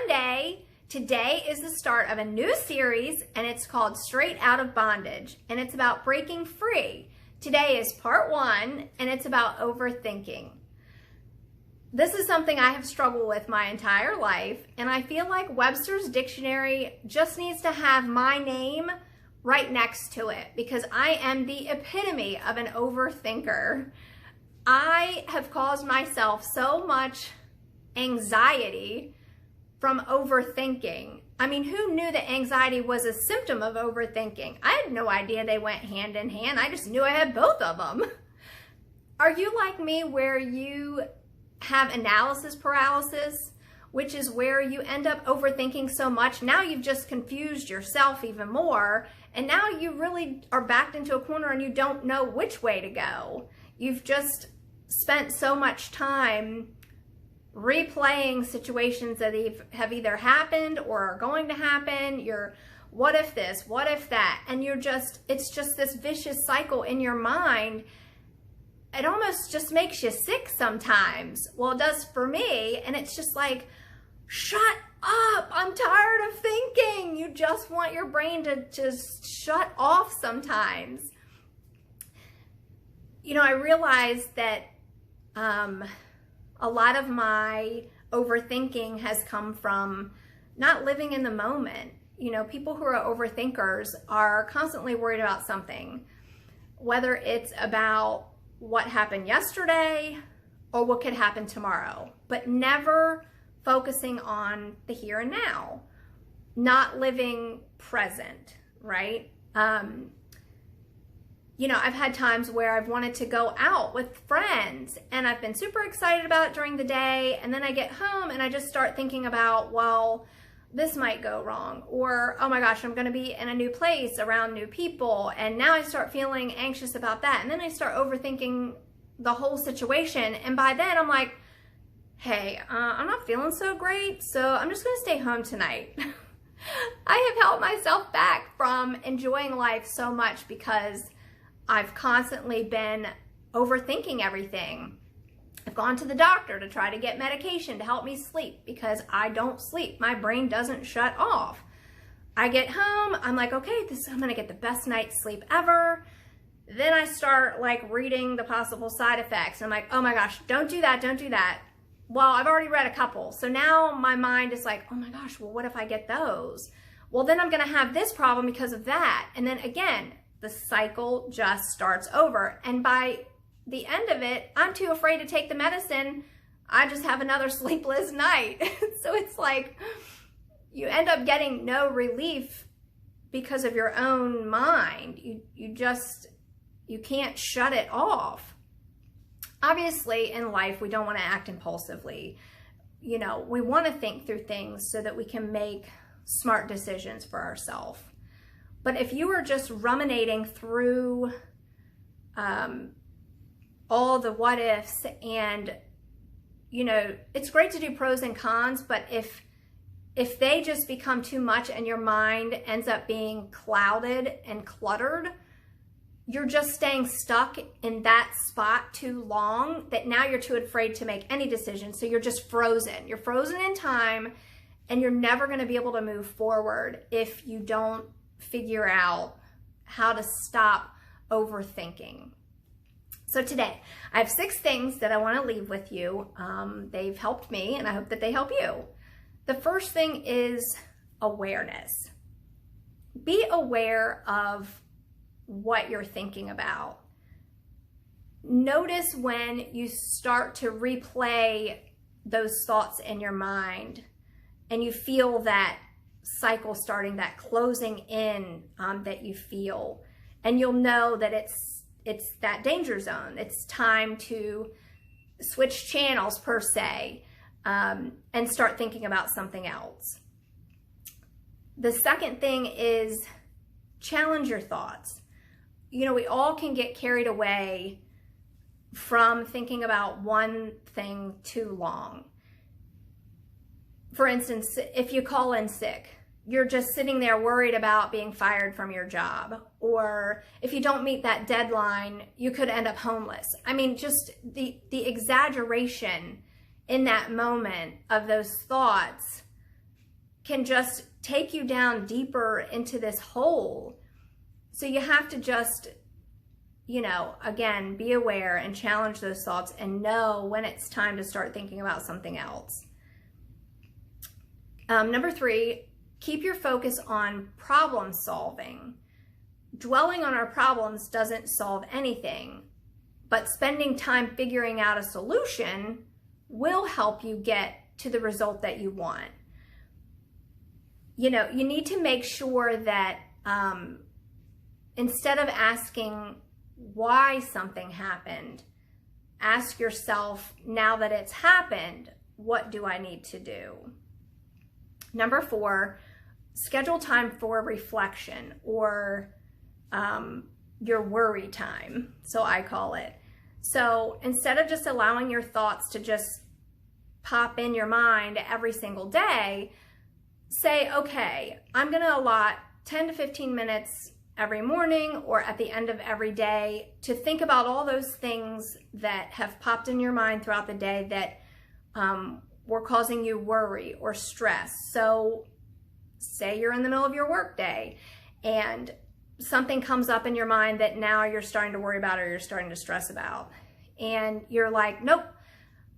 Monday. Today is the start of a new series, and it's called Straight Out of Bondage, and it's about breaking free. Today is part 1, and it's about overthinking. This is something I have struggled with my entire life, and I feel like Webster's dictionary just needs to have my name right next to it because I am the epitome of an overthinker. I have caused myself so much anxiety from overthinking. I mean, who knew that anxiety was a symptom of overthinking? I had no idea they went hand in hand. I just knew I had both of them. Are you like me where you have analysis paralysis, which is where you end up overthinking so much? Now you've just confused yourself even more, and now you really are backed into a corner and you don't know which way to go. You've just spent so much time replaying situations that have either happened or are going to happen. You're, what if this, what if that? And it's just this vicious cycle in your mind. It almost just makes you sick sometimes. Well, it does for me. And it's just like, shut up. I'm tired of thinking. You just want your brain to just shut off sometimes. You know, I realized that a lot of my overthinking has come from not living in the moment. You know, people who are overthinkers are constantly worried about something, whether it's about what happened yesterday or what could happen tomorrow, but never focusing on the here and now, not living present, right? You know, I've had times where I've wanted to go out with friends and I've been super excited about it during the day, and then I get home and I just start thinking about, well, this might go wrong, or oh my gosh, I'm going to be in a new place around new people, and now I start feeling anxious about that, and then I start overthinking the whole situation, and by then I'm like, hey, I'm not feeling so great, so I'm just going to stay home tonight. I have held myself back from enjoying life so much because I've constantly been overthinking everything. I've gone to the doctor to try to get medication to help me sleep because I don't sleep. My brain doesn't shut off. I get home, I'm like, okay, I'm gonna get the best night's sleep ever. Then I start like reading the possible side effects. I'm like, oh my gosh, don't do that, don't do that. Well, I've already read a couple. So now my mind is like, oh my gosh, well, what if I get those? Well, then I'm gonna have this problem because of that. And then again, the cycle just starts over. And by the end of it, I'm too afraid to take the medicine. I just have another sleepless night. So it's like you end up getting no relief because of your own mind. You can't shut it off. Obviously, in life, we don't want to act impulsively. You know, we want to think through things so that we can make smart decisions for ourselves. But if you are just ruminating through all the what ifs, and, you know, it's great to do pros and cons, but if they just become too much and your mind ends up being clouded and cluttered, you're just staying stuck in that spot too long that now you're too afraid to make any decision. So you're just frozen. You're frozen in time, and you're never going to be able to move forward if you don't figure out how to stop overthinking. So today, I have 6 things that I want to leave with you. They've helped me, and I hope that they help you. The first thing is awareness. Be aware of what you're thinking about. Notice when you start to replay those thoughts in your mind and you feel that cycle starting, that closing in that you feel, and you'll know that it's that danger zone. It's time to switch channels per se, and start thinking about something else. The second thing is challenge your thoughts. You know, we all can get carried away from thinking about one thing too long. For instance, if you call in sick, you're just sitting there worried about being fired from your job. Or if you don't meet that deadline, you could end up homeless. I mean, just the exaggeration in that moment of those thoughts can just take you down deeper into this hole. So you have to just, you know, again, be aware and challenge those thoughts and know when it's time to start thinking about something else. Number 3, keep your focus on problem solving. Dwelling on our problems doesn't solve anything, but spending time figuring out a solution will help you get to the result that you want. You know, you need to make sure that instead of asking why something happened, ask yourself, now that it's happened, what do I need to do? Number 4, schedule time for reflection, or your worry time, so I call it. So instead of just allowing your thoughts to just pop in your mind every single day, say, okay, I'm going to allot 10 to 15 minutes every morning or at the end of every day to think about all those things that have popped in your mind throughout the day that were causing you worry or stress. So say you're in the middle of your work day and something comes up in your mind that now you're starting to worry about or you're starting to stress about. And you're like, nope,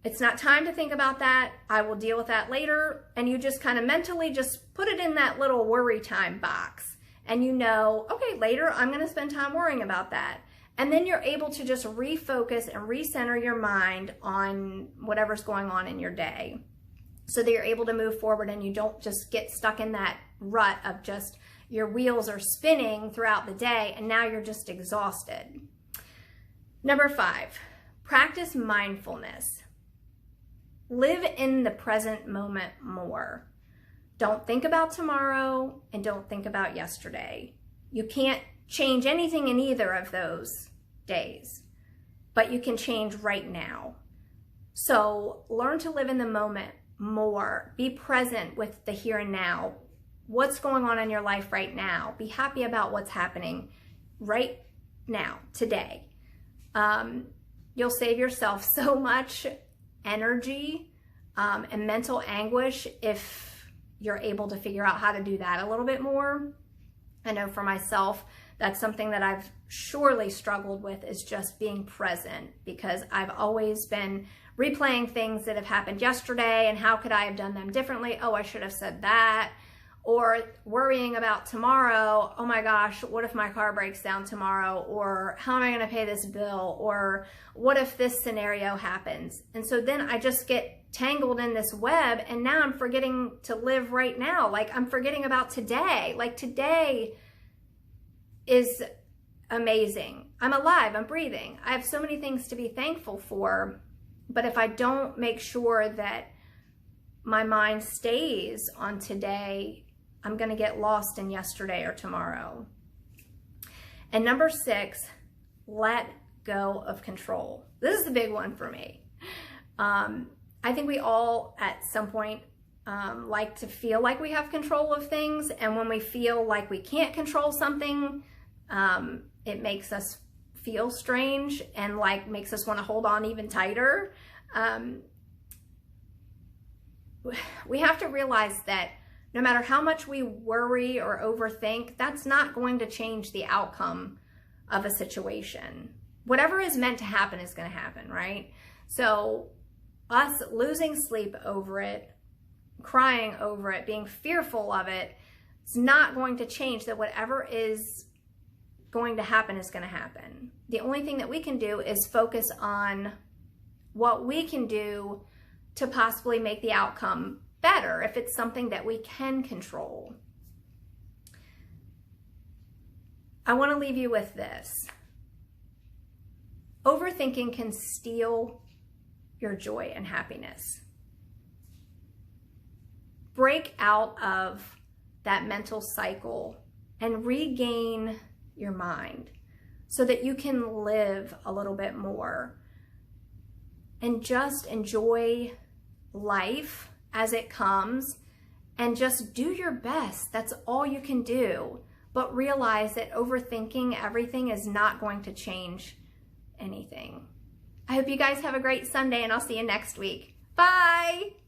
it's not time to think about that. I will deal with that later. And you just kind of mentally just put it in that little worry time box. And you know, okay, later I'm going to spend time worrying about that. And then you're able to just refocus and recenter your mind on whatever's going on in your day so that you're able to move forward and you don't just get stuck in that rut of just your wheels are spinning throughout the day and now you're just exhausted. Number 5, practice mindfulness. Live in the present moment more. Don't think about tomorrow and don't think about yesterday. You can't change anything in either of those days, but you can change right now. So learn to live in the moment more. Be present with the here and now. What's going on in your life right now? Be happy about what's happening right now, today. You'll save yourself so much energy and mental anguish if you're able to figure out how to do that a little bit more. I know for myself, that's something that I've surely struggled with, is just being present, because I've always been replaying things that have happened yesterday and how could I have done them differently? Oh, I should have said that. Or worrying about tomorrow. Oh my gosh, what if my car breaks down tomorrow? Or how am I going to pay this bill? Or what if this scenario happens? And so then I just get tangled in this web, and now I'm forgetting to live right now. Like, I'm forgetting about today. Like, today is amazing. I'm alive, I'm breathing. I have so many things to be thankful for. But if I don't make sure that my mind stays on today, I'm going to get lost in yesterday or tomorrow. And number 6, let go of control. This is the big one for me. I think we all at some point like to feel like we have control of things. And when we feel like we can't control something, it makes us feel strange and like makes us want to hold on even tighter. We have to realize that no matter how much we worry or overthink, that's not going to change the outcome of a situation. Whatever is meant to happen is going to happen, right? So us losing sleep over it, crying over it, being fearful of it, it's not going to change that whatever is going to happen is going to happen. The only thing that we can do is focus on what we can do to possibly make the outcome better if it's something that we can control. I want to leave you with this. Overthinking can steal your joy and happiness. Break out of that mental cycle and regain your mind so that you can live a little bit more and just enjoy life as it comes and just do your best. That's all you can do. But realize that overthinking everything is not going to change anything. I hope you guys have a great Sunday, and I'll see you next week. Bye!